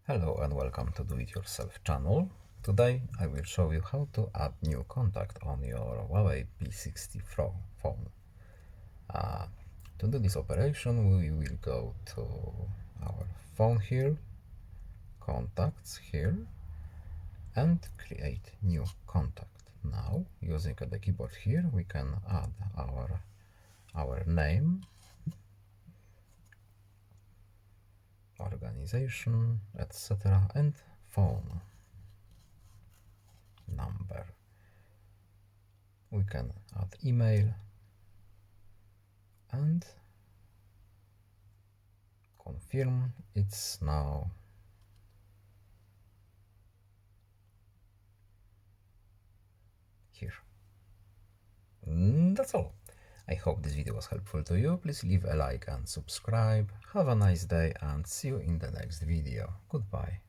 Hello and welcome to Do It Yourself channel. Today I will show you how to add new contact on your HUAWEI P60 PRO phone. To do this operation we will go to our phone here, contacts here, and create new contact. Now using the keyboard here we can add our name, organization, etc. and phone number. We can add email and confirm it's now here. That's all. I hope this video was helpful to you. Please leave a like and subscribe. Have a nice day and see you in the next video. Goodbye.